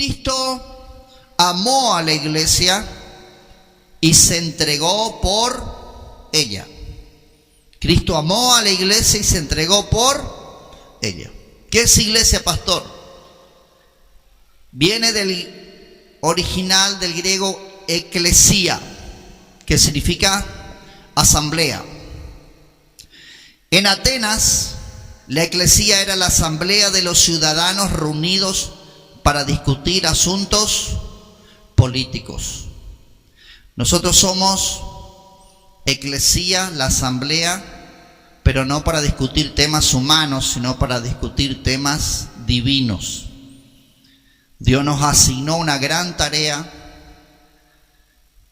Cristo amó a la iglesia y se entregó por ella. Cristo amó a la iglesia y se entregó por ella. ¿Qué es iglesia, pastor? Viene del original del griego eclesia, que significa asamblea. En Atenas, la eclesía era la asamblea de los ciudadanos reunidos para discutir asuntos políticos. Nosotros somos eclesía, la asamblea, pero no para discutir temas humanos, sino para discutir temas divinos. Dios nos asignó una gran tarea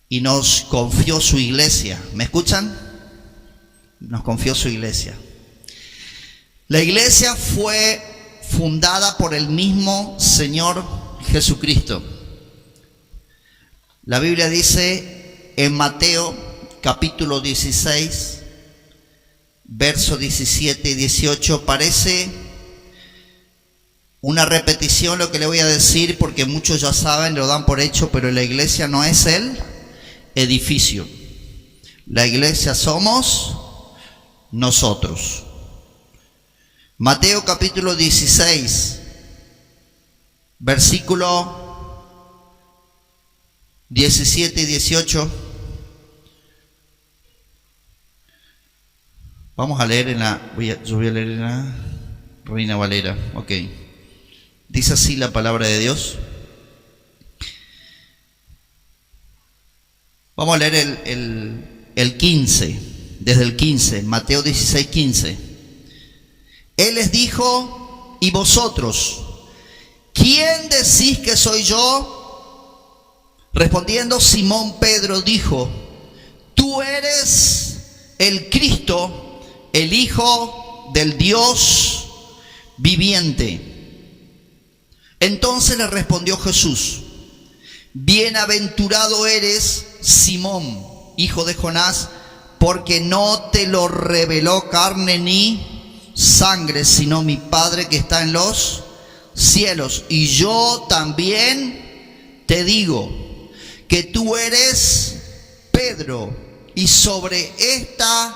y nos confió su iglesia. ¿Me escuchan? Nos confió su iglesia. La iglesia fue fundada por el mismo Señor Jesucristo. La Biblia dice en Mateo capítulo 16, versos 17 y 18, parece una repetición lo que le voy a decir, porque muchos ya saben, lo dan por hecho, pero la iglesia no es el edificio. La iglesia somos nosotros. Mateo capítulo 16, versículo 17 y 18. Vamos a leer yo voy a leer en la Reina Valera. Ok. Dice así la palabra de Dios. Vamos a leer el 15, desde el 15, Mateo 16, 15. Él les dijo: ¿y vosotros, quién decís que soy yo? Respondiendo Simón Pedro dijo: tú eres el Cristo, el Hijo del Dios viviente. Entonces le respondió Jesús: bienaventurado eres, Simón, hijo de Jonás, porque no te lo reveló carne ni sangre, sino mi Padre que está en los cielos. Y yo también te digo que tú eres Pedro, y sobre esta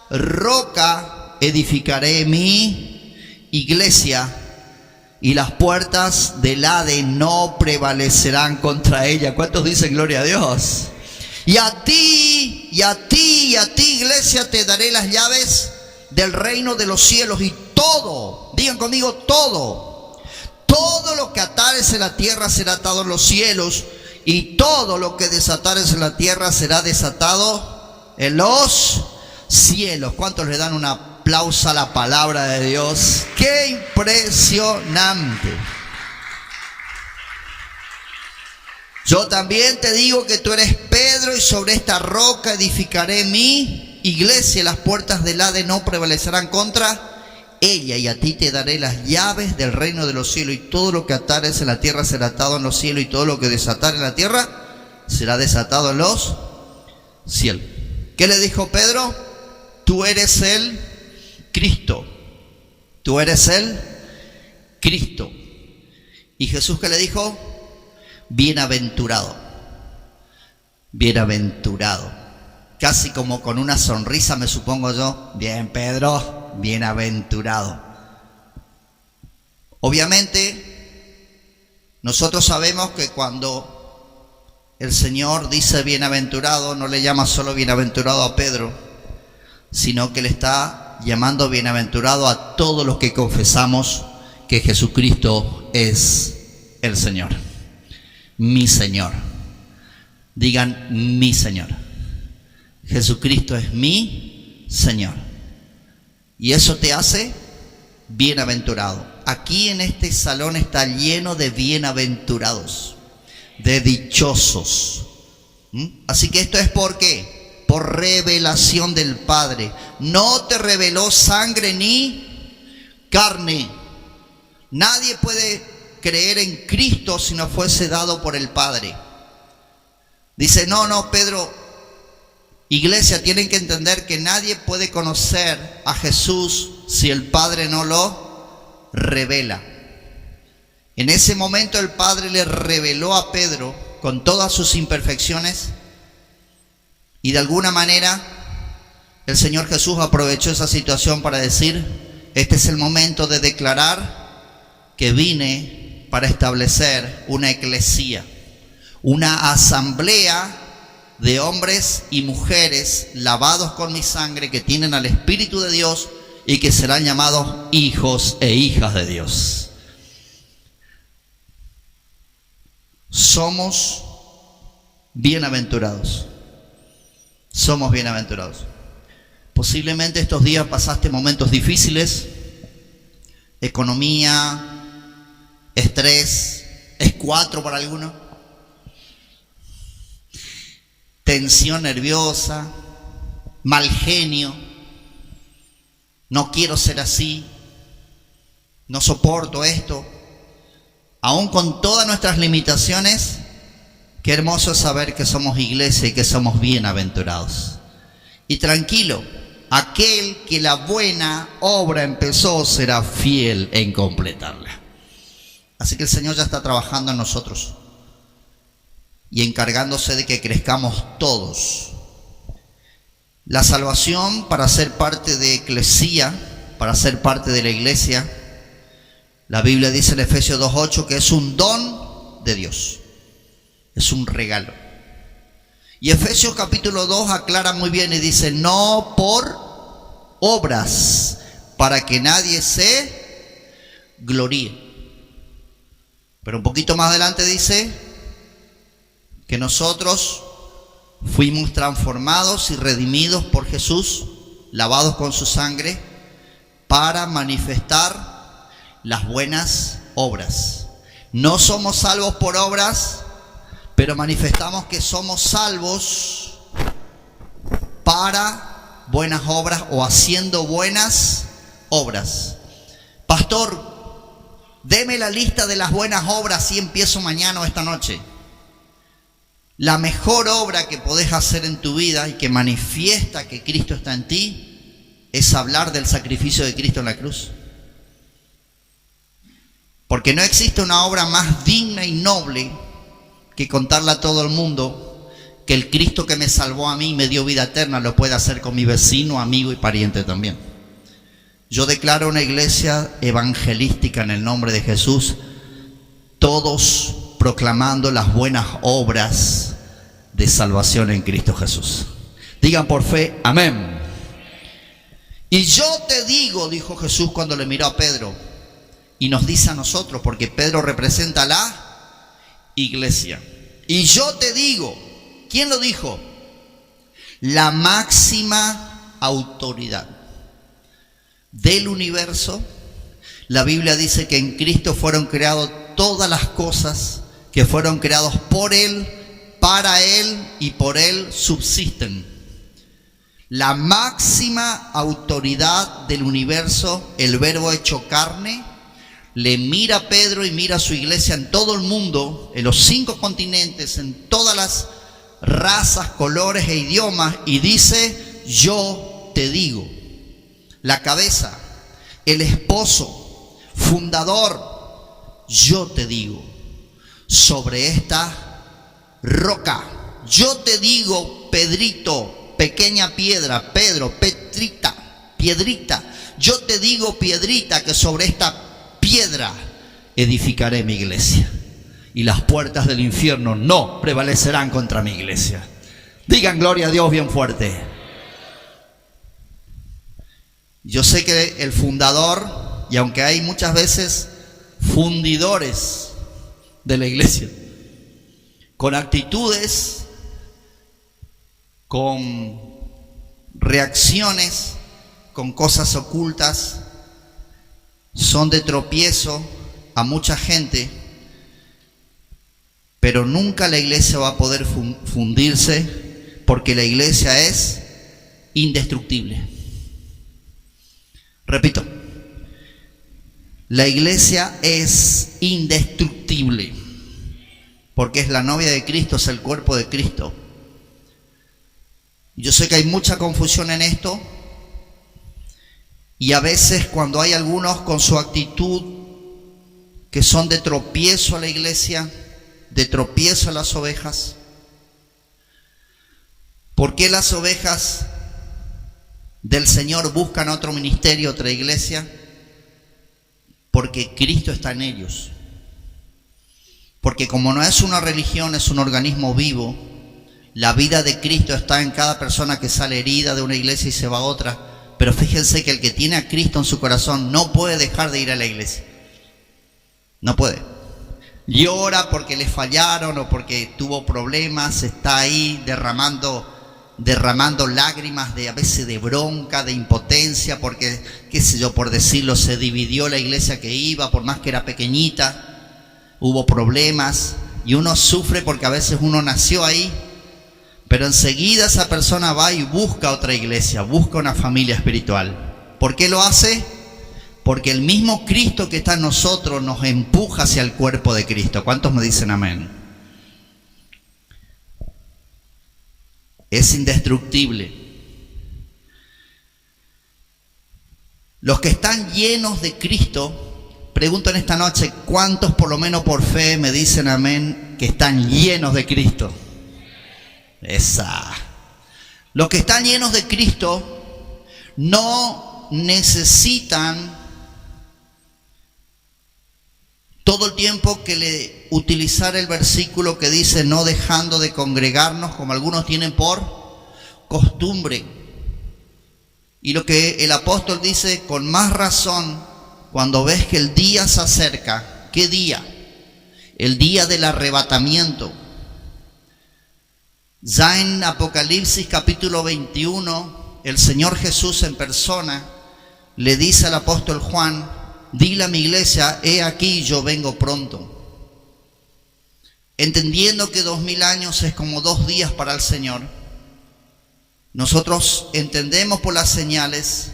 roca edificaré mi iglesia, y las puertas del Hades no prevalecerán contra ella. ¿Cuántos dicen gloria a Dios? Y a ti, iglesia, te daré las llaves del reino de los cielos. Y todo, digan conmigo, todo lo que atares en la tierra será atado en los cielos, y todo lo que desatares en la tierra será desatado en los cielos. ¿Cuántos le dan un aplauso a la palabra de Dios? ¡Qué impresionante! Yo también te digo que tú eres Pedro, y sobre esta roca edificaré mi iglesia, y las puertas del Hades no prevalecerán contra ella. Y a ti te daré las llaves del reino de los cielos, y todo lo que atares en la tierra será atado en los cielos, y todo lo que desatar en la tierra será desatado en los cielos. ¿Qué le dijo Pedro? Tú eres el Cristo. Tú eres el Cristo. ¿Y Jesús qué le dijo? Bienaventurado. Bienaventurado. Casi como con una sonrisa, me supongo yo. Bien, Pedro, bienaventurado. Obviamente, nosotros sabemos que cuando el Señor dice bienaventurado, no le llama solo bienaventurado a Pedro, sino que le está llamando bienaventurado a todos los que confesamos que Jesucristo es el Señor. Mi Señor. Digan: mi Señor. Jesucristo es mi Señor. Y eso te hace bienaventurado. Aquí en este salón está lleno de bienaventurados, de dichosos. Así que esto es ¿por qué? Por revelación del Padre. No te reveló sangre ni carne. Nadie puede creer en Cristo si no fuese dado por el Padre. Dice: no, Pedro, iglesia, tienen que entender que nadie puede conocer a Jesús si el Padre no lo revela. En ese momento el Padre le reveló a Pedro con todas sus imperfecciones y de alguna manera el Señor Jesús aprovechó esa situación para decir: este es el momento de declarar que vine para establecer una eclesía, una asamblea de hombres y mujeres lavados con mi sangre, que tienen al Espíritu de Dios y que serán llamados hijos e hijas de Dios. Somos bienaventurados. Somos bienaventurados. Posiblemente estos días pasaste momentos difíciles, economía, estrés, es 4 para algunos, tensión nerviosa, mal genio, no quiero ser así, no soporto esto. Aún con todas nuestras limitaciones, qué hermoso es saber que somos iglesia y que somos bienaventurados. Y tranquilo, aquel que la buena obra empezó será fiel en completarla. Así que el Señor ya está trabajando en nosotros y encargándose de que crezcamos todos. La salvación, para ser parte de eclesía, para ser parte de la iglesia, la Biblia dice en Efesios 2:8 que es un don de Dios, es un regalo. Y Efesios capítulo 2 aclara muy bien y dice: no por obras, para que nadie se gloríe. Pero un poquito más adelante dice que nosotros fuimos transformados y redimidos por Jesús, lavados con su sangre, para manifestar las buenas obras. No somos salvos por obras, pero manifestamos que somos salvos para buenas obras o haciendo buenas obras. Pastor, deme la lista de las buenas obras y empiezo mañana o esta noche. La mejor obra que podés hacer en tu vida y que manifiesta que Cristo está en ti es hablar del sacrificio de Cristo en la cruz. Porque no existe una obra más digna y noble que contarle a todo el mundo que el Cristo que me salvó a mí y me dio vida eterna lo puede hacer con mi vecino, amigo y pariente también. Yo declaro una iglesia evangelística en el nombre de Jesús, todos proclamando las buenas obras de salvación en Cristo Jesús. Digan por fe, amén. Y yo te digo, dijo Jesús cuando le miró a Pedro, y nos dice a nosotros, porque Pedro representa la iglesia. Y yo te digo, ¿quién lo dijo? La máxima autoridad del universo. La Biblia dice que en Cristo fueron creadas todas las cosas que fueron creadas por Él, para Él y por Él subsisten. La máxima autoridad del universo, el Verbo hecho carne, le mira a Pedro y mira a su iglesia en todo el mundo, en los 5 continentes, en todas las razas, colores e idiomas, y dice: yo te digo. La cabeza, el esposo, fundador, yo te digo, sobre esta roca, yo te digo, Pedrito, pequeña piedra, Pedro, Petrita, piedrita, yo te digo, piedrita, que sobre esta piedra edificaré mi iglesia y las puertas del infierno no prevalecerán contra mi iglesia. Digan gloria a Dios bien fuerte. Yo sé que el fundador, y aunque hay muchas veces fundidores de la iglesia con actitudes, con reacciones, con cosas ocultas, son de tropiezo a mucha gente, pero nunca la iglesia va a poder fundirse, porque la iglesia es indestructible. Repito, la iglesia es indestructible, porque es la novia de Cristo, es el cuerpo de Cristo. Yo sé que hay mucha confusión en esto, y a veces cuando hay algunos con su actitud que son de tropiezo a la iglesia, de tropiezo a las ovejas. ¿Por qué las ovejas del Señor buscan otro ministerio, otra iglesia? Porque Cristo está en ellos. Porque como no es una religión, es un organismo vivo, la vida de Cristo está en cada persona que sale herida de una iglesia y se va a otra. Pero fíjense que el que tiene a Cristo en su corazón no puede dejar de ir a la iglesia. No puede. Llora porque le fallaron o porque tuvo problemas, está ahí derramando lágrimas a veces de bronca, de impotencia, porque, qué sé yo, por decirlo, se dividió la iglesia que iba, por más que era pequeñita, hubo problemas y uno sufre porque a veces uno nació ahí, pero enseguida esa persona va y busca otra iglesia, busca una familia espiritual. ¿Por qué lo hace? Porque el mismo Cristo que está en nosotros nos empuja hacia el cuerpo de Cristo. ¿Cuántos me dicen amén? Es indestructible. Los que están llenos de Cristo, pregunto en esta noche, ¿cuántos por lo menos por fe me dicen amén que están llenos de Cristo? Esa. Los que están llenos de Cristo no necesitan todo el tiempo que le utilizar el versículo que dice no dejando de congregarnos, como algunos tienen por costumbre. Y lo que el apóstol dice con más razón, cuando ves que el día se acerca. ¿Qué día? El día del arrebatamiento. Ya en Apocalipsis capítulo 21, el Señor Jesús en persona le dice al apóstol Juan: dile a mi iglesia, he aquí yo vengo pronto. Entendiendo que 2000 años es como 2 días para el Señor, nosotros entendemos por las señales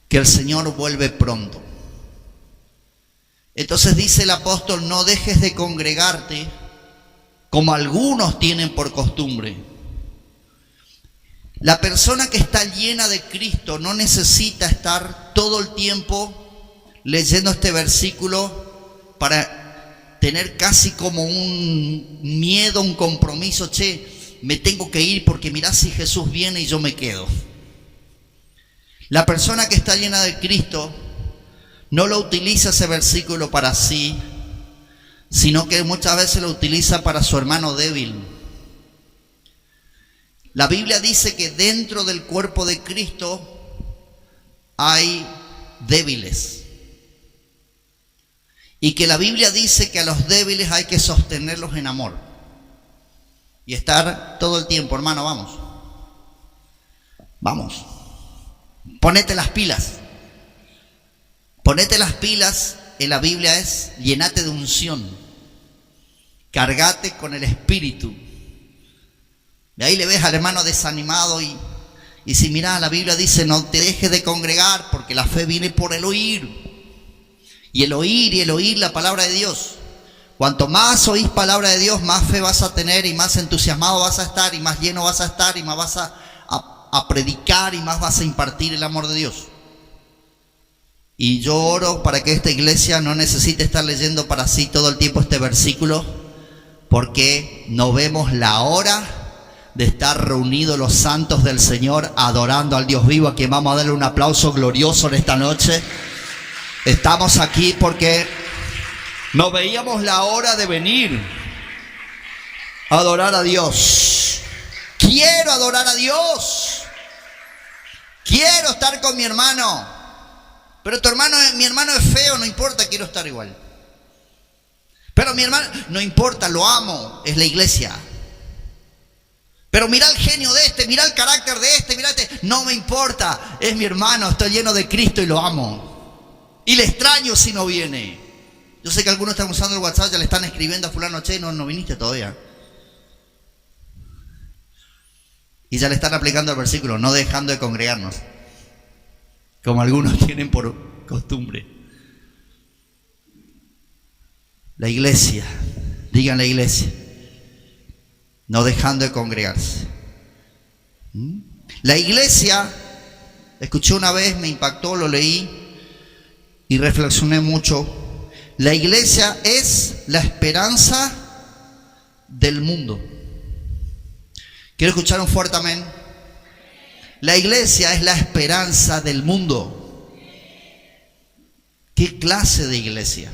que el Señor vuelve pronto. Entonces dice el apóstol, no dejes de congregarte como algunos tienen por costumbre. La persona que está llena de Cristo no necesita estar todo el tiempo leyendo este versículo para tener casi como un miedo, un compromiso. Che, me tengo que ir porque mirá si Jesús viene y yo me quedo. La persona que está llena de Cristo no lo utiliza ese versículo para sí, sino que muchas veces lo utiliza para su hermano débil. La Biblia dice que dentro del cuerpo de Cristo hay débiles. Y que la Biblia dice que a los débiles hay que sostenerlos en amor. Y estar todo el tiempo, hermano, vamos. Vamos. Ponete las pilas. Ponete las pilas en la Biblia es llenate de unción. Cargate con el Espíritu. De ahí le ves al hermano desanimado y si mirá, la Biblia dice no te dejes de congregar porque la fe viene por el oír. Y el oír la palabra de Dios. Cuanto más oís palabra de Dios, más fe vas a tener y más entusiasmado vas a estar y más lleno vas a estar y más vas a predicar y más vas a impartir el amor de Dios. Y yo oro para que esta iglesia no necesite estar leyendo para sí todo el tiempo este versículo, porque no vemos la hora de estar reunidos los santos del Señor adorando al Dios vivo, a quien vamos a darle un aplauso glorioso en esta noche. Estamos aquí porque no veíamos la hora de venir a adorar a Dios. Quiero adorar a Dios. Quiero estar con mi hermano. Pero mi hermano es feo, no importa, quiero estar igual. Pero mi hermano, no importa, lo amo, es la iglesia. Pero mira el genio de este, mira el carácter de este, mira este. No me importa, es mi hermano, estoy lleno de Cristo y lo amo. Y le extraño si no viene. Yo sé que algunos están usando el WhatsApp, ya le están escribiendo a fulano, che, no viniste todavía. Y ya le están aplicando el versículo, no dejando de congregarnos, como algunos tienen por costumbre. La iglesia, digan la iglesia, no dejando de congregarse. La iglesia, escuché una vez, me impactó, lo leí y reflexioné mucho. La iglesia es la esperanza del mundo. ¿Quiero escuchar un fuerte amén? La iglesia es la esperanza del mundo. ¿Qué clase de iglesia?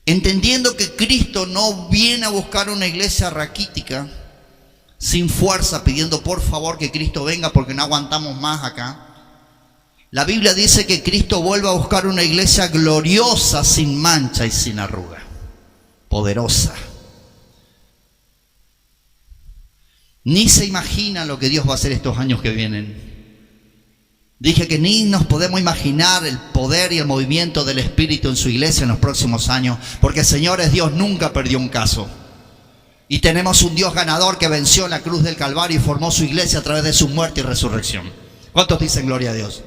Entendiendo que Cristo no viene a buscar una iglesia raquítica, sin fuerza, pidiendo por favor que Cristo venga porque no aguantamos más acá. La Biblia dice que Cristo vuelve a buscar una iglesia gloriosa, sin mancha y sin arruga, poderosa. Ni se imagina lo que Dios va a hacer estos años que vienen. Dije que ni nos podemos imaginar el poder y el movimiento del Espíritu en su iglesia en los próximos años, porque, señores, Dios nunca perdió un caso. Y tenemos un Dios ganador que venció en la cruz del Calvario y formó su iglesia a través de su muerte y resurrección. ¿Cuántos dicen gloria a Dios?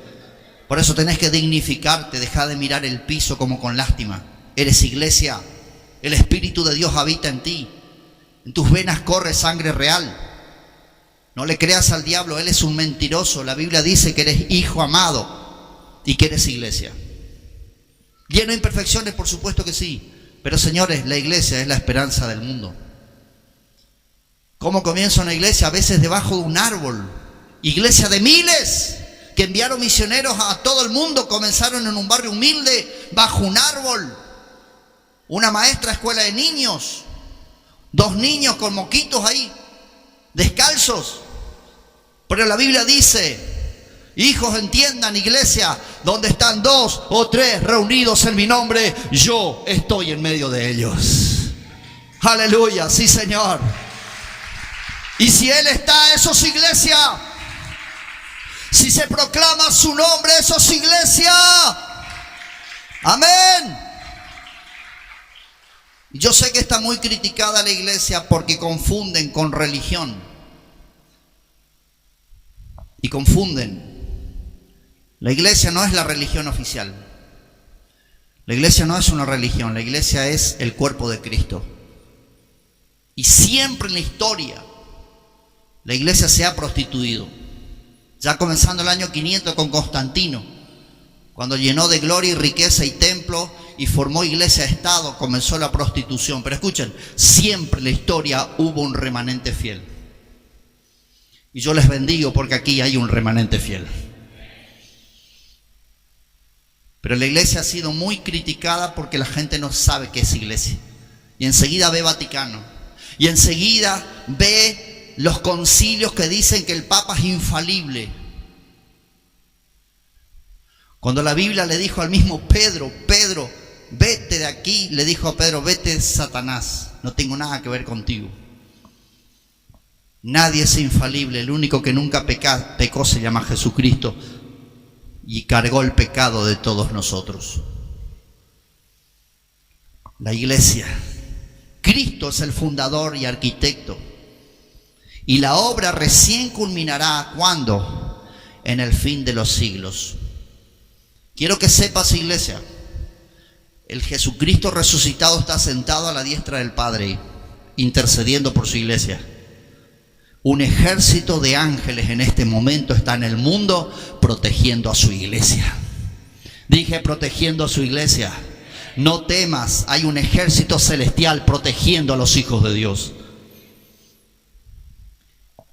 Por eso tenés que dignificarte, dejar de mirar el piso como con lástima. Eres iglesia, el Espíritu de Dios habita en ti. En tus venas corre sangre real. No le creas al diablo, él es un mentiroso. La Biblia dice que eres hijo amado y que eres iglesia. Lleno de imperfecciones, por supuesto que sí. Pero, señores, la iglesia es la esperanza del mundo. ¿Cómo comienza una iglesia? A veces debajo de un árbol. Iglesia de miles que enviaron misioneros a todo el mundo. Comenzaron en un barrio humilde, bajo un árbol. Una maestra escuela de niños. 2 niños con moquitos ahí, descalzos. Pero la Biblia dice: hijos, entiendan, iglesia, donde están 2 o 3 reunidos en mi nombre, yo estoy en medio de ellos. Aleluya, sí, Señor. Y si Él está, eso es iglesia. Si se proclama su nombre, eso es iglesia. Amén. Yo sé que está muy criticada la iglesia porque confunden con religión. Y confunden. La iglesia no es la religión oficial. La iglesia no es una religión. La iglesia es el cuerpo de Cristo. Y siempre en la historia la iglesia se ha prostituido. Ya comenzando el año 500 con Constantino, cuando llenó de gloria y riqueza y templo y formó iglesia-estado, comenzó la prostitución. Pero escuchen, siempre en la historia hubo un remanente fiel. Y yo les bendigo porque aquí hay un remanente fiel. Pero la iglesia ha sido muy criticada porque la gente no sabe qué es iglesia. Y enseguida ve Vaticano. Y enseguida ve los concilios que dicen que el Papa es infalible. Cuando la Biblia le dijo al mismo Pedro, Pedro, vete de aquí, le dijo a Pedro, vete, Satanás, no tengo nada que ver contigo. Nadie es infalible, el único que nunca pecó se llama Jesucristo y cargó el pecado de todos nosotros. La iglesia, Cristo es el fundador y arquitecto. Y la obra recién culminará, ¿cuándo? En el fin de los siglos. Quiero que sepas, iglesia, el Jesucristo resucitado está sentado a la diestra del Padre, intercediendo por su iglesia. Un ejército de ángeles en este momento está en el mundo protegiendo a su iglesia. Dije protegiendo a su iglesia. No temas, hay un ejército celestial protegiendo a los hijos de Dios.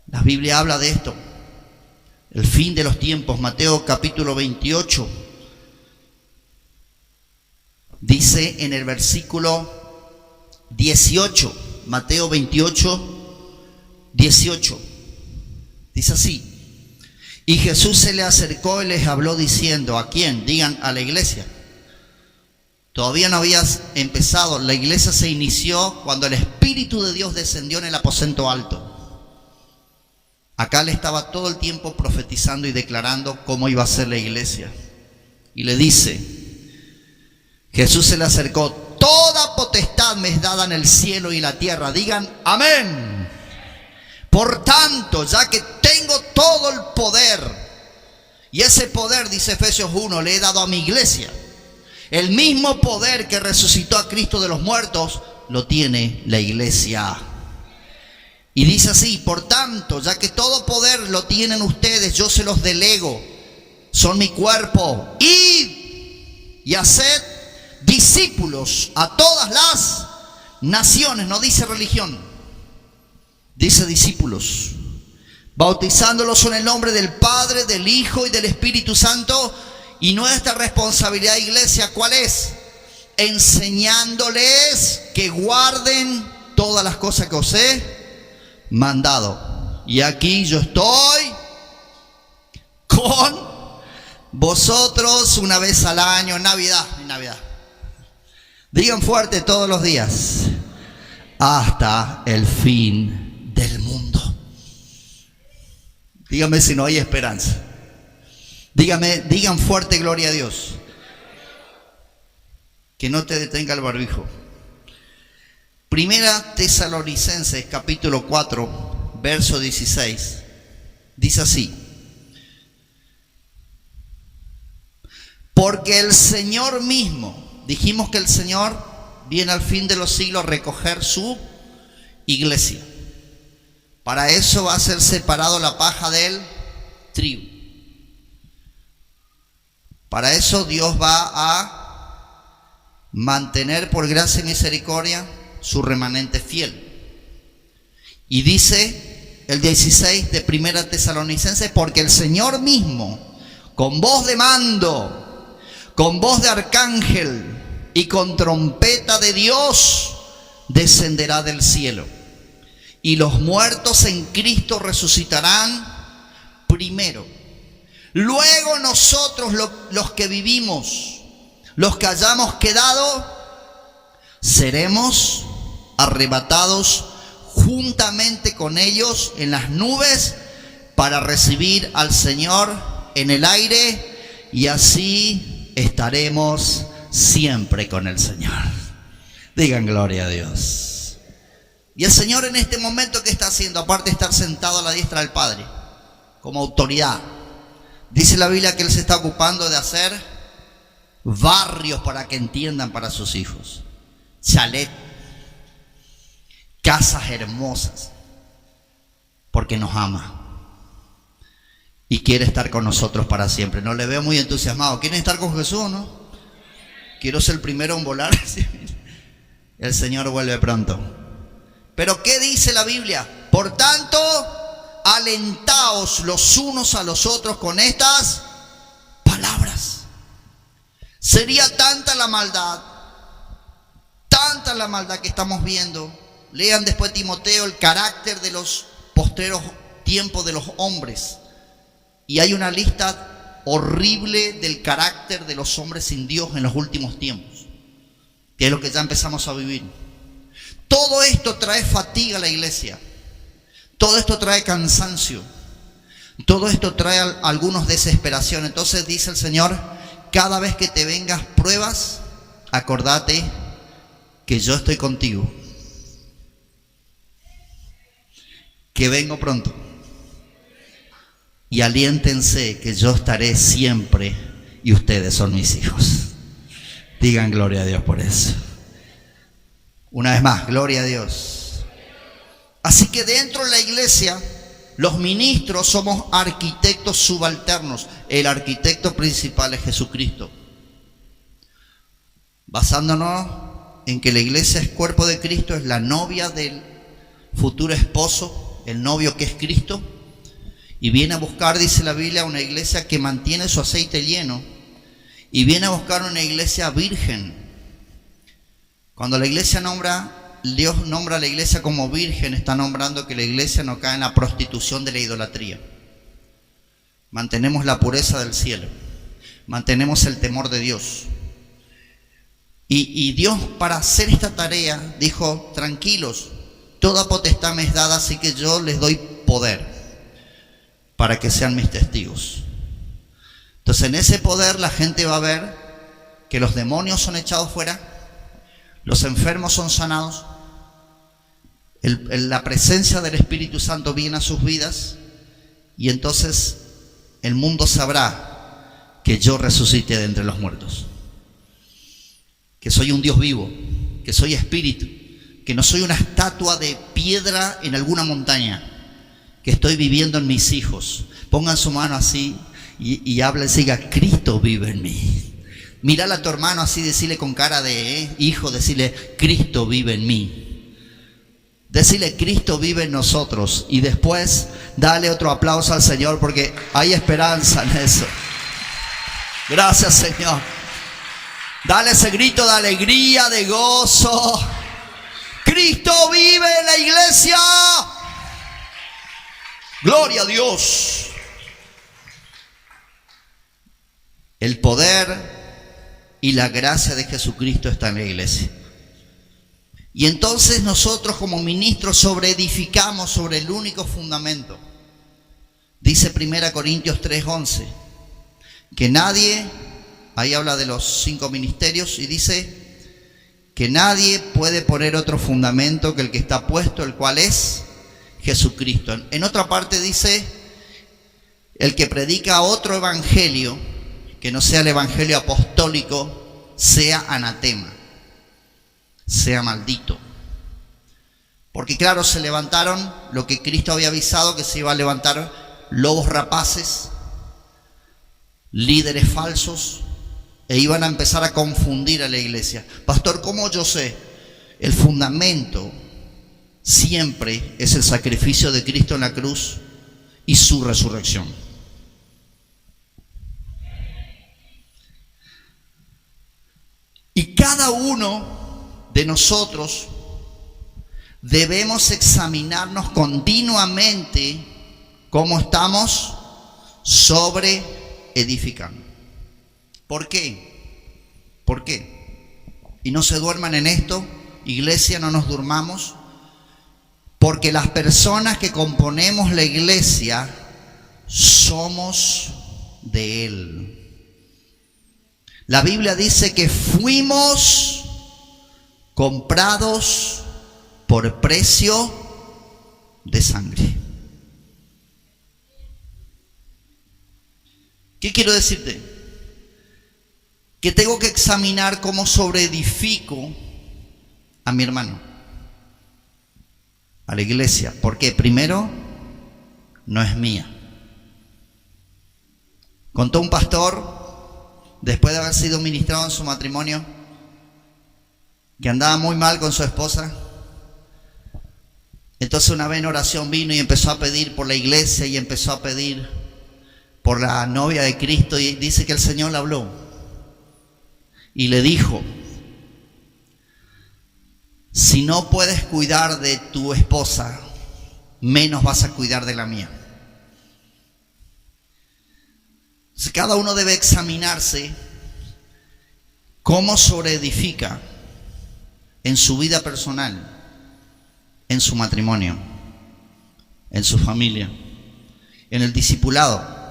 La Biblia habla de esto. El fin de los tiempos, Mateo capítulo 28. Dice en el versículo 18, Mateo 28, 18. Dice así: y Jesús se le acercó y les habló diciendo, ¿a quién? Digan, a la iglesia. Todavía no habías empezado. La iglesia se inició cuando el Espíritu de Dios descendió en el aposento alto. Acá le estaba todo el tiempo profetizando y declarando cómo iba a ser la iglesia. Y le dice, Jesús se le acercó, toda potestad me es dada en el cielo y la tierra. Digan, amén. Por tanto, ya que tengo todo el poder, y ese poder, dice Efesios 1, le he dado a mi iglesia. El mismo poder que resucitó a Cristo de los muertos, lo tiene la iglesia. Y dice así, por tanto, ya que todo poder lo tienen ustedes, yo se los delego. Son mi cuerpo. Id y haced discípulos a todas las naciones, no dice religión, dice discípulos, bautizándolos en el nombre del Padre, del Hijo y del Espíritu Santo. Y nuestra responsabilidad, iglesia, ¿cuál es? Enseñándoles que guarden todas las cosas que os he mandado. Y aquí yo estoy con vosotros una vez al año, en Navidad. Digan fuerte: todos los días, hasta el fin del mundo. Díganme si no hay esperanza. Digan fuerte: gloria a Dios. Que no te detenga el barbijo. Primera Tesalonicenses capítulo 4, verso 16. Dice así: porque el Señor mismo, dijimos que el Señor viene al fin de los siglos a recoger su iglesia. Para eso va a ser separado la paja del trigo. Para eso Dios va a mantener por gracia y misericordia su remanente fiel. Y dice el 16 de Primera Tesalonicenses: porque el Señor mismo, con voz de mando, con voz de arcángel y con trompeta de Dios, descenderá del cielo. Y los muertos en Cristo resucitarán primero. Luego nosotros, los que vivimos, los que hayamos quedado, seremos arrebatados juntamente con ellos en las nubes para recibir al Señor en el aire, y así estaremos siempre con el Señor. Digan gloria a Dios. Y el Señor en este momento, ¿qué está haciendo? Aparte de estar sentado a la diestra del Padre como autoridad, dice la Biblia que Él se está ocupando de hacer barrios para que entiendan para sus hijos, chalet, casas hermosas, porque nos ama y quiere estar con nosotros para siempre. No le veo muy entusiasmado. ¿Quieren estar con Jesús, no? Quiero ser el primero en volar. El Señor vuelve pronto. Pero ¿qué dice la Biblia? Por tanto, alentaos los unos a los otros con estas palabras. Sería tanta la maldad que estamos viendo. Lean después Timoteo el carácter de los postreros tiempos de los hombres. Y hay una lista horrible del carácter de los hombres sin Dios en los últimos tiempos, que es lo que ya empezamos a vivir. Todo esto trae fatiga a la iglesia. Todo esto trae cansancio. Todo esto trae a algunos desesperación. Entonces dice el Señor: cada vez que te vengas pruebas, acordate que yo estoy contigo, que vengo pronto, y aliéntense que yo estaré siempre y ustedes son mis hijos. Digan gloria a Dios por eso. Una vez más, gloria a Dios. Así que dentro de la iglesia, los ministros somos arquitectos subalternos. El arquitecto principal es Jesucristo. Basándonos en que la iglesia es cuerpo de Cristo, es la novia del futuro esposo, el novio que es Cristo. Y viene a buscar, dice la Biblia, una iglesia que mantiene su aceite lleno. Y viene a buscar una iglesia virgen. Cuando la iglesia Dios nombra a la iglesia como virgen, está nombrando que la iglesia no cae en la prostitución de la idolatría. Mantenemos la pureza del cielo, mantenemos el temor de Dios. Y Dios, para hacer esta tarea, dijo: tranquilos, toda potestad me es dada, así que yo les doy poder para que sean mis testigos. Entonces en ese poder la gente va a ver que los demonios son echados fuera, los enfermos son sanados, la presencia del Espíritu Santo viene a sus vidas, y entonces el mundo sabrá que yo resucité de entre los muertos, que soy un Dios vivo, que soy espíritu, que no soy una estatua de piedra en alguna montaña, que estoy viviendo en mis hijos. Pongan su mano así y hablen y digan: Cristo vive en mí. Mírale a tu hermano así, decirle con cara de hijo, decirle, Cristo vive en mí. Decirle, Cristo vive en nosotros. Y después, dale otro aplauso al Señor porque hay esperanza en eso. Gracias, Señor. Dale ese grito de alegría, de gozo. Cristo vive en la iglesia. Gloria a Dios. El poder y la gracia de Jesucristo está en la iglesia. Y entonces nosotros como ministros sobreedificamos sobre el único fundamento. Dice 1 Corintios 3:11, que nadie, ahí habla de los 5 ministerios, y dice que nadie puede poner otro fundamento que el que está puesto, el cual es Jesucristo. En otra parte dice, el que predica otro evangelio, que no sea el evangelio apostólico, sea anatema, sea maldito. Porque claro, se levantaron lo que Cristo había avisado, que se iba a levantar lobos rapaces, líderes falsos, e iban a empezar a confundir a la iglesia. Pastor, ¿cómo yo sé? El fundamento siempre es el sacrificio de Cristo en la cruz y su resurrección. Y cada uno de nosotros debemos examinarnos continuamente cómo estamos sobre edificando. ¿Por qué? ¿Por qué? Y no se duerman en esto, iglesia, no nos durmamos, porque las personas que componemos la iglesia somos de Él. La Biblia dice que fuimos comprados por precio de sangre. ¿Qué quiero decirte? Que tengo que examinar cómo sobreedifico a mi hermano, a la iglesia. Porque primero, no es mía. Contó un pastor, después de haber sido ministrado en su matrimonio, que andaba muy mal con su esposa. Entonces una vez en oración vino y empezó a pedir por la iglesia y empezó a pedir por la novia de Cristo, y dice que el Señor le habló y le dijo: si no puedes cuidar de tu esposa, menos vas a cuidar de la mía. Cada uno debe examinarse cómo sobreedifica en su vida personal, en su matrimonio, en su familia, en el discipulado,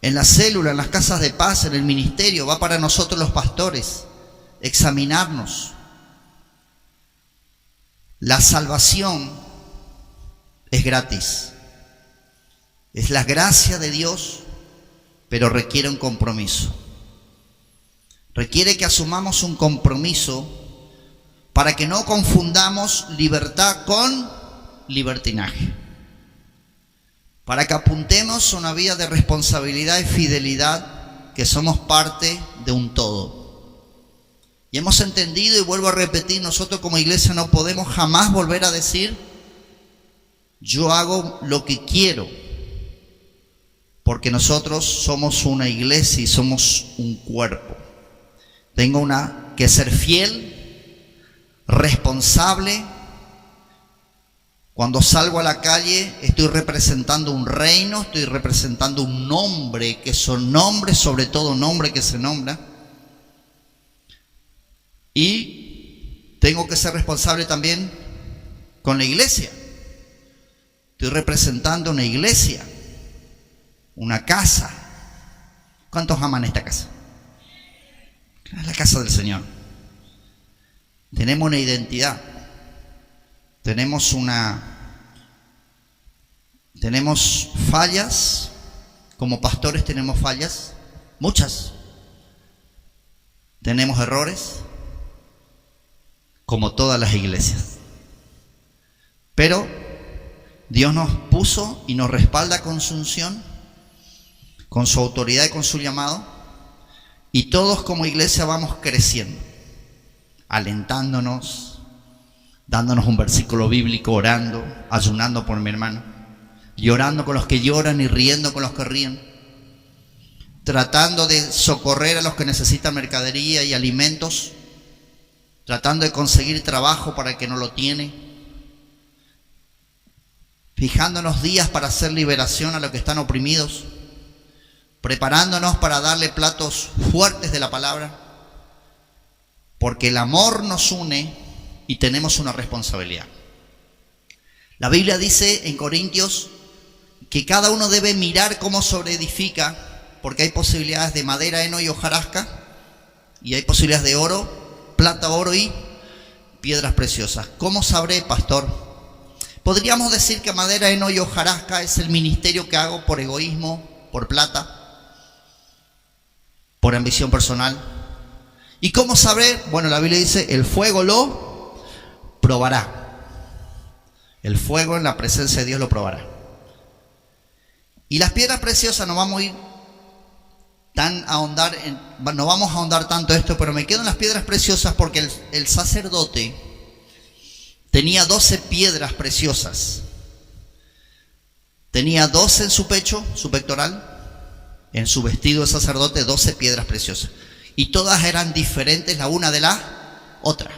en la célula, en las casas de paz, en el ministerio. Va para nosotros los pastores examinarnos. La salvación es gratis, es la gracia de Dios, pero requiere un compromiso. Requiere que asumamos un compromiso para que no confundamos libertad con libertinaje. Para que apuntemos a una vida de responsabilidad y fidelidad, que somos parte de un todo. Y hemos entendido, y vuelvo a repetir, nosotros como iglesia no podemos jamás volver a decir: yo hago lo que quiero. Porque nosotros somos una iglesia y somos un cuerpo. Tengo que ser fiel, responsable. Cuando salgo a la calle estoy representando un reino, estoy representando un nombre, que son nombres, sobre todo nombre que se nombra. Y tengo que ser responsable también con la iglesia. Estoy representando una iglesia, una casa. ¿Cuántos aman esta casa? Es la casa del Señor. Tenemos una identidad. Tenemos fallas. Como pastores tenemos fallas, muchas. Tenemos errores, como todas las iglesias. Pero Dios nos puso y nos respalda con su unción, con su autoridad y con su llamado. Y todos como iglesia vamos creciendo, alentándonos, dándonos un versículo bíblico, orando, ayunando por mi hermano, llorando con los que lloran y riendo con los que ríen, tratando de socorrer a los que necesitan mercadería y alimentos, tratando de conseguir trabajo para el que no lo tiene, fijándonos días para hacer liberación a los que están oprimidos, preparándonos para darle platos fuertes de la palabra, porque el amor nos une y tenemos una responsabilidad. La Biblia dice en Corintios que cada uno debe mirar cómo sobreedifica, porque hay posibilidades de madera, heno y hojarasca, y hay posibilidades de oro, plata, oro y piedras preciosas. ¿Cómo sabré, pastor? Podríamos decir que madera, heno y hojarasca es el ministerio que hago por egoísmo, por plata, por ambición personal. ¿Y cómo sabré? Bueno, la Biblia dice, el fuego lo probará. El fuego en la presencia de Dios lo probará. Y las piedras preciosas, no vamos a ir no vamos a ahondar tanto esto, pero me quedo en las piedras preciosas porque el sacerdote tenía 12 piedras preciosas. Tenía 12 en su pecho, su pectoral, en su vestido de sacerdote, 12 piedras preciosas. Y todas eran diferentes la una de la otra.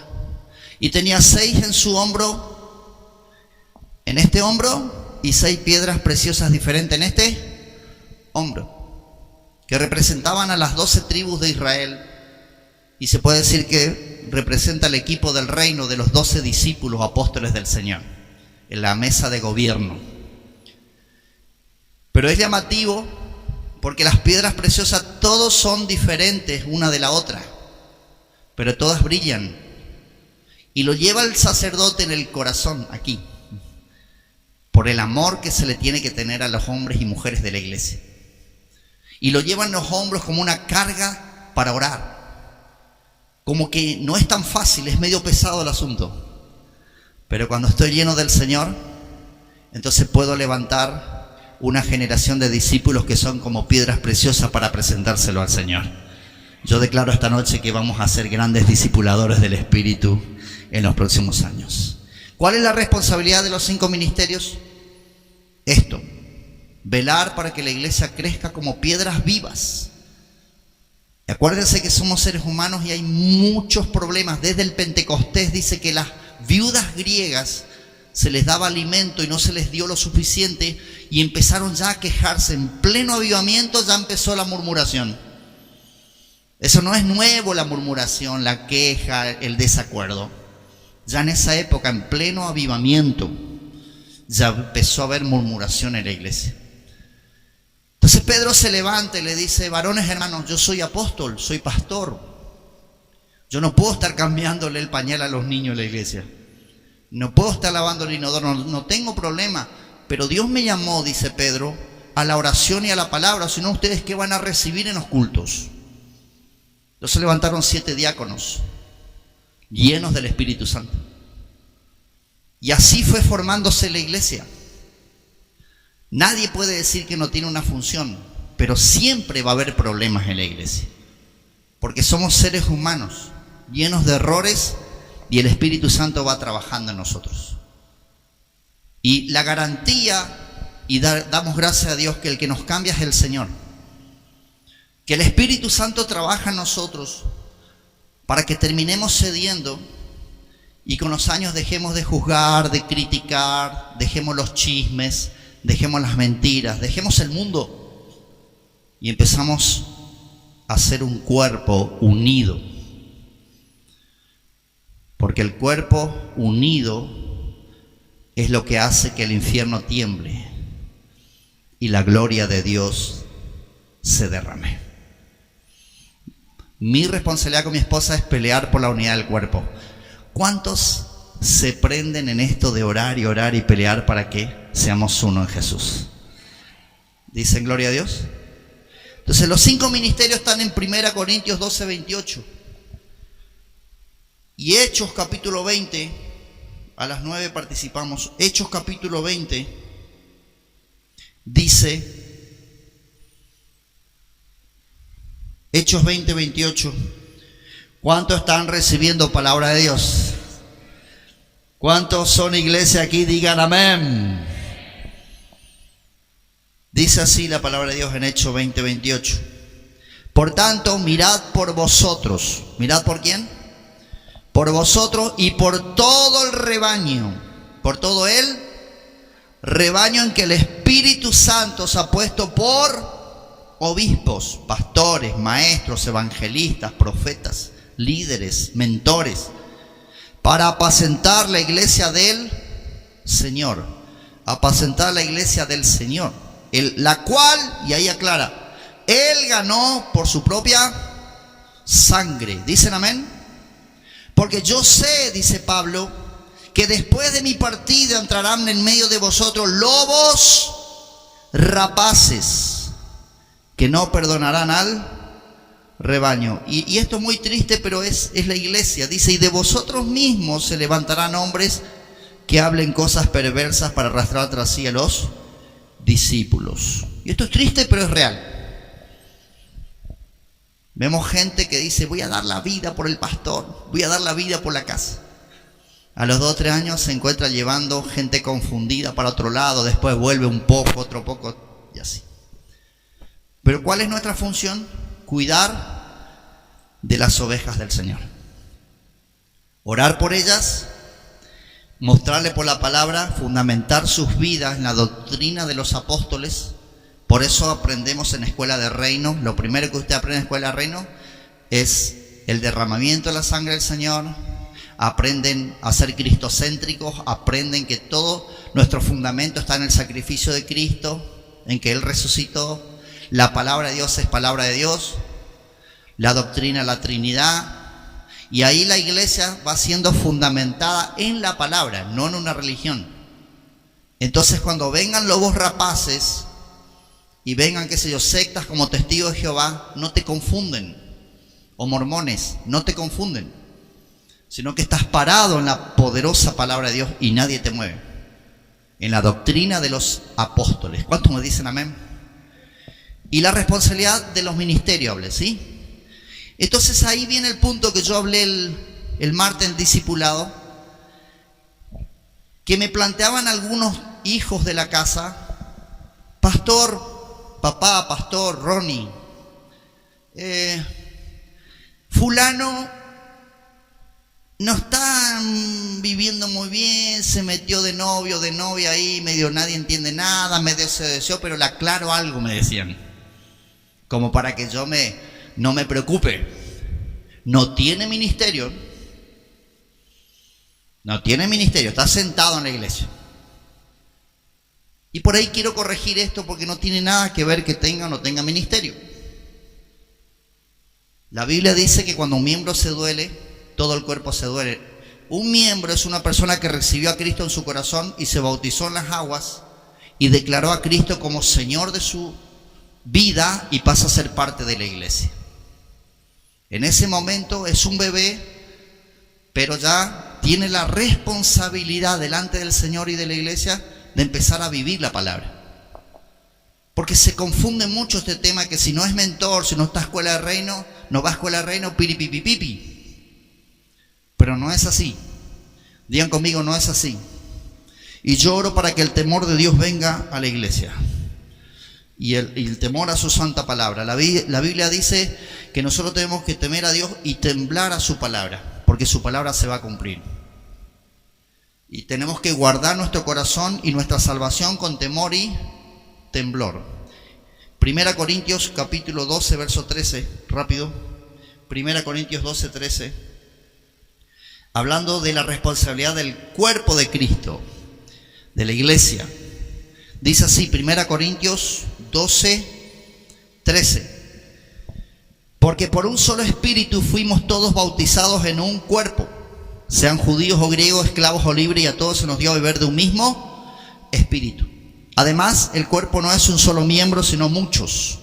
Y tenía 6 en su hombro, en este hombro, y 6 piedras preciosas diferentes en este hombro, que representaban a las 12 tribus de Israel. Y se puede decir que representa el equipo del reino de los 12 discípulos apóstoles del Señor, en la mesa de gobierno. Pero es llamativo porque las piedras preciosas todos son diferentes una de la otra, pero todas brillan. Y lo lleva el sacerdote en el corazón, aquí, por el amor que se le tiene que tener a los hombres y mujeres de la iglesia. Y lo lleva en los hombros como una carga para orar. Como que no es tan fácil, es medio pesado el asunto. Pero cuando estoy lleno del Señor, entonces puedo levantar una generación de discípulos que son como piedras preciosas para presentárselo al Señor. Yo declaro esta noche que vamos a ser grandes discipuladores del Espíritu en los próximos años. ¿Cuál es la responsabilidad de los 5 ministerios? Esto: velar para que la iglesia crezca como piedras vivas. Acuérdense que somos seres humanos y hay muchos problemas. Desde el Pentecostés dice que las viudas griegas se les daba alimento y no se les dio lo suficiente y empezaron ya a quejarse. En pleno avivamiento ya empezó la murmuración. Eso no es nuevo, la murmuración, la queja, el desacuerdo. Ya en esa época, en pleno avivamiento, ya empezó a haber murmuración en la iglesia. Entonces Pedro se levanta y le dice: varones hermanos, yo soy apóstol, soy pastor. Yo no puedo estar cambiándole el pañal a los niños de la iglesia. No puedo estar lavando el inodoro, no tengo problema. Pero Dios me llamó, dice Pedro, a la oración y a la palabra. Si no, ¿ustedes qué van a recibir en los cultos? Entonces levantaron 7 diáconos llenos del Espíritu Santo. Y así fue formándose la iglesia. Nadie puede decir que no tiene una función, pero siempre va a haber problemas en la iglesia. Porque somos seres humanos, llenos de errores, y el Espíritu Santo va trabajando en nosotros. Y la garantía, y damos gracias a Dios que el que nos cambia es el Señor. Que el Espíritu Santo trabaja en nosotros para que terminemos cediendo y con los años dejemos de juzgar, de criticar, dejemos los chismes, dejemos las mentiras, dejemos el mundo y empezamos a ser un cuerpo unido. Porque el cuerpo unido es lo que hace que el infierno tiemble y la gloria de Dios se derrame. Mi responsabilidad con mi esposa es pelear por la unidad del cuerpo. ¿Cuántos se prenden en esto de orar y pelear para que seamos uno en Jesús? ¿Dicen gloria a Dios? Entonces los 5 ministerios están en 1 Corintios 12, 28. Y Hechos capítulo 20, a las 9 participamos. Hechos capítulo 20 dice: Hechos 20, 28. ¿Cuántos están recibiendo palabra de Dios? ¿Cuántos son iglesia aquí? Digan amén. Dice así la palabra de Dios en Hechos 20, 28. Por tanto, mirad por vosotros. ¿Mirad por quién? Por vosotros y por todo el rebaño. Por todo el rebaño en que el Espíritu Santo os ha puesto por obispos, pastores, maestros, evangelistas, profetas, líderes, mentores, para apacentar la iglesia del Señor. Apacentar la iglesia del Señor. La cual, y ahí aclara, Él ganó por su propia sangre. ¿Dicen amén? Porque yo sé, dice Pablo, que después de mi partida entrarán en medio de vosotros lobos rapaces, que no perdonarán al rebaño. Y esto es muy triste, pero es la iglesia. Dice, y de vosotros mismos se levantarán hombres que hablen cosas perversas para arrastrar tras sí a los discípulos. Y esto es triste, pero es real. Vemos gente que dice, voy a dar la vida por el pastor, voy a dar la vida por la casa. A los 2 o 3 años se encuentra llevando gente confundida para otro lado, después vuelve un poco, otro poco, y así. Pero ¿cuál es nuestra función? Cuidar de las ovejas del Señor. Orar por ellas, mostrarle por la palabra, fundamentar sus vidas en la doctrina de los apóstoles. Por eso aprendemos en Escuela de Reino. Lo primero que usted aprende en Escuela de Reino es el derramamiento de la sangre del Señor. Aprenden a ser cristocéntricos, aprenden que todo nuestro fundamento está en el sacrificio de Cristo, en que Él resucitó. La palabra de Dios es palabra de Dios, la doctrina de la Trinidad, y ahí la iglesia va siendo fundamentada en la palabra, no en una religión. Entonces cuando vengan lobos rapaces y vengan, qué sé yo, sectas como Testigos de Jehová, no te confunden, o mormones, no te confunden, sino que estás parado en la poderosa palabra de Dios y nadie te mueve, en la doctrina de los apóstoles. ¿Cuántos me dicen amén? Y la responsabilidad de los ministerios, hablé, ¿sí? Entonces ahí viene el punto que yo hablé el martes en el discipulado, que me planteaban algunos hijos de la casa, pastor, papá, pastor, Ronnie, fulano no está viviendo muy bien, se metió de novio, de novia ahí, medio nadie entiende nada, medio se deseó, pero le aclaro algo, me decían, como para que yo no me preocupe. No tiene ministerio, está sentado en la iglesia. Y por ahí quiero corregir esto porque no tiene nada que ver que tenga o no tenga ministerio. La Biblia dice que cuando un miembro se duele, todo el cuerpo se duele. Un miembro es una persona que recibió a Cristo en su corazón y se bautizó en las aguas y declaró a Cristo como Señor de su vida y pasa a ser parte de la iglesia. En ese momento es un bebé, pero ya tiene la responsabilidad delante del Señor y de la iglesia de empezar a vivir la palabra. Porque se confunde mucho este tema, que si no es mentor, si no está escuela de reino, no va a escuela de reino, piripipipipi. Pero no es así. Digan conmigo, no es así. Y yo oro para que el temor de Dios venga a la iglesia. Y el temor a su santa palabra. La Biblia dice que nosotros tenemos que temer a Dios y temblar a su palabra, porque su palabra se va a cumplir. Y tenemos que guardar nuestro corazón y nuestra salvación con temor y temblor. 1 Corintios capítulo 12, verso 13, rápido. 1 Corintios 12, 13. Hablando de la responsabilidad del cuerpo de Cristo, de la iglesia. Dice así, 1 Corintios 12, 13. Porque por un solo espíritu fuimos todos bautizados en un cuerpo, sean judíos o griegos, esclavos o libres, y a todos se nos dio a beber de un mismo espíritu. Además, el cuerpo no es un solo miembro, sino muchos.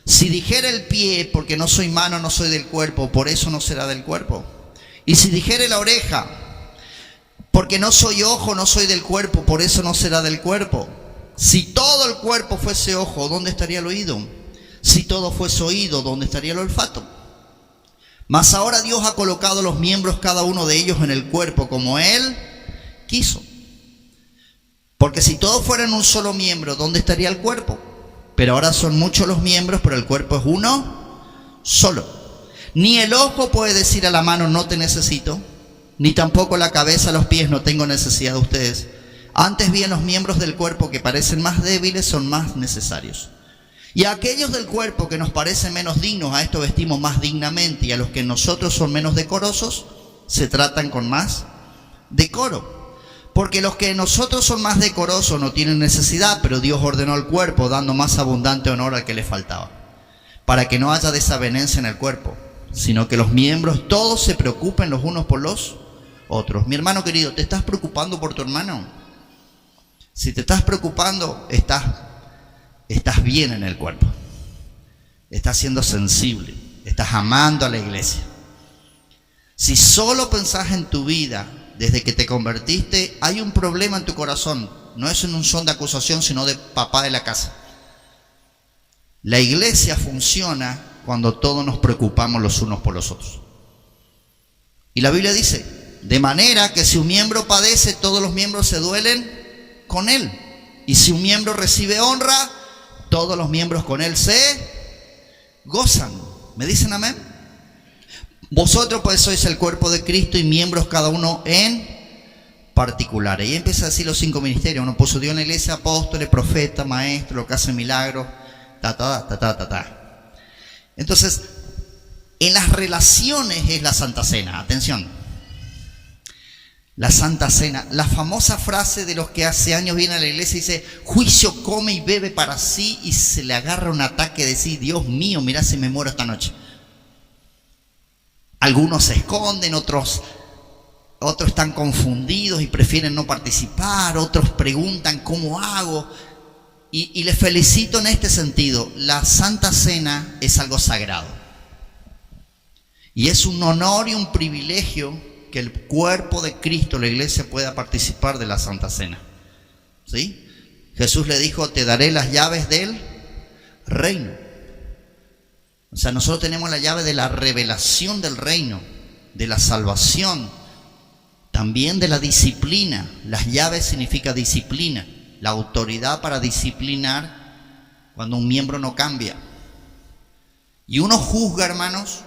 Si dijera el pie, porque no soy mano, no soy del cuerpo, por eso no será del cuerpo. Y si dijere la oreja, porque no soy ojo, no soy del cuerpo, por eso no será del cuerpo. Si todo el cuerpo fuese ojo, ¿dónde estaría el oído? Si todo fuese oído, ¿dónde estaría el olfato? Mas ahora Dios ha colocado los miembros, cada uno de ellos, en el cuerpo como Él quiso. Porque si todos fueran un solo miembro, ¿dónde estaría el cuerpo? Pero ahora son muchos los miembros, pero el cuerpo es uno solo. Ni el ojo puede decir a la mano, no te necesito, ni tampoco la cabeza a los pies, no tengo necesidad de ustedes. Antes bien, los miembros del cuerpo que parecen más débiles son más necesarios. Y a aquellos del cuerpo que nos parecen menos dignos, a estos vestimos más dignamente, y a los que nosotros son menos decorosos, se tratan con más decoro. Porque los que nosotros son más decorosos no tienen necesidad, pero Dios ordenó al cuerpo, dando más abundante honor al que le faltaba, para que no haya desavenencia en el cuerpo, sino que los miembros todos se preocupen los unos por los otros. Mi hermano querido, ¿te estás preocupando por tu hermano? Si te estás preocupando, estás bien en el cuerpo, estás siendo sensible, estás amando a la iglesia. Si solo pensás en tu vida desde que te convertiste, hay un problema en tu corazón. No es en un son de acusación, sino de papá de la casa. La iglesia funciona cuando todos nos preocupamos los unos por los otros. Y la Biblia dice, de manera que si un miembro padece, todos los miembros se duelen con él. Y si un miembro recibe honra, todos los miembros con él se gozan. ¿Me dicen amén? Vosotros pues sois el cuerpo de Cristo y miembros cada uno en particular. Y empieza a decir los 5 ministerios. Uno puso Dios en la iglesia: apóstoles, profetas, maestros, los que hacen milagros, Entonces, en las relaciones es la Santa Cena. Atención. La Santa Cena. La famosa frase de los que hace años vienen a la iglesia y dice: juicio come y bebe para sí, y se le agarra un ataque de decir: Dios mío, mirá si me muero esta noche. Algunos se esconden, otros están confundidos y prefieren no participar, otros preguntan ¿cómo hago? Y les felicito en este sentido. La Santa Cena es algo sagrado. Y es un honor y un privilegio que el cuerpo de Cristo, la iglesia, pueda participar de la Santa Cena. ¿Sí? Jesús le dijo: te daré las llaves del reino. O sea, nosotros tenemos la llave de la revelación del reino, de la salvación, también de la disciplina. Las llaves significa disciplina, la autoridad para disciplinar cuando un miembro no cambia. Y uno juzga, hermanos,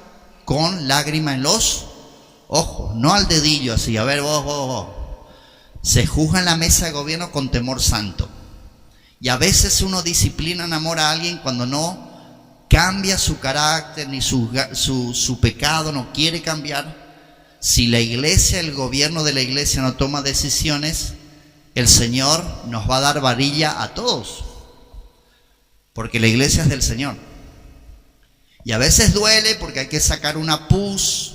con lágrima en los ojos, no al dedillo así, a ver, vos. Se juzga en la mesa de gobierno con temor santo. Y a veces uno disciplina en amor a alguien cuando no cambia su carácter ni su pecado, no quiere cambiar. Si la iglesia, el gobierno de la iglesia no toma decisiones, el Señor nos va a dar varilla a todos, porque la iglesia es del Señor. Y a veces duele porque hay que sacar una pus,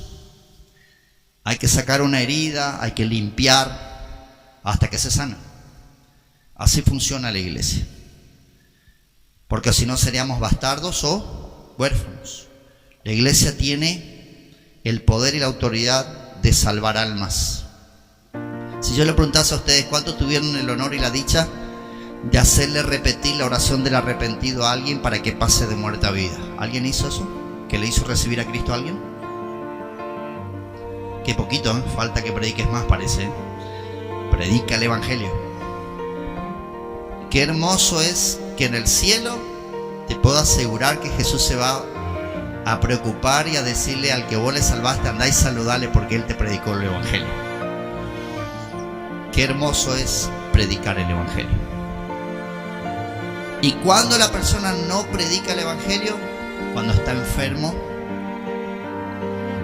hay que sacar una herida, hay que limpiar hasta que se sana. Así funciona la iglesia. Porque si no seríamos bastardos o huérfanos. La iglesia tiene el poder y la autoridad de salvar almas. Si yo le preguntase a ustedes cuántos tuvieron el honor y la dicha de hacerle repetir la oración del arrepentido a alguien para que pase de muerte a vida, ¿alguien hizo eso? ¿Que le hizo recibir a Cristo a alguien? Qué poquito, ¿eh? Falta que prediques más, parece. Predica el evangelio. Qué hermoso es que en el cielo te puedo asegurar que Jesús se va a preocupar y a decirle al que vos le salvaste: andá y saludale porque Él te predicó el evangelio. Qué hermoso es predicar el evangelio. Y cuando la persona no predica el evangelio, cuando está enfermo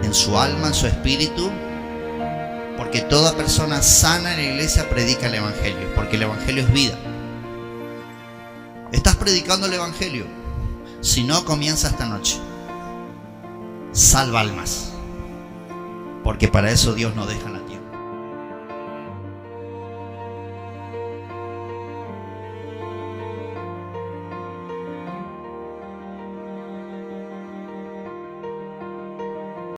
en su alma, en su espíritu, porque toda persona sana en la iglesia predica el evangelio, porque el evangelio es vida. Estás predicando el evangelio. Si no, comienza esta noche. Salva almas, porque para eso Dios nos deja en la tierra.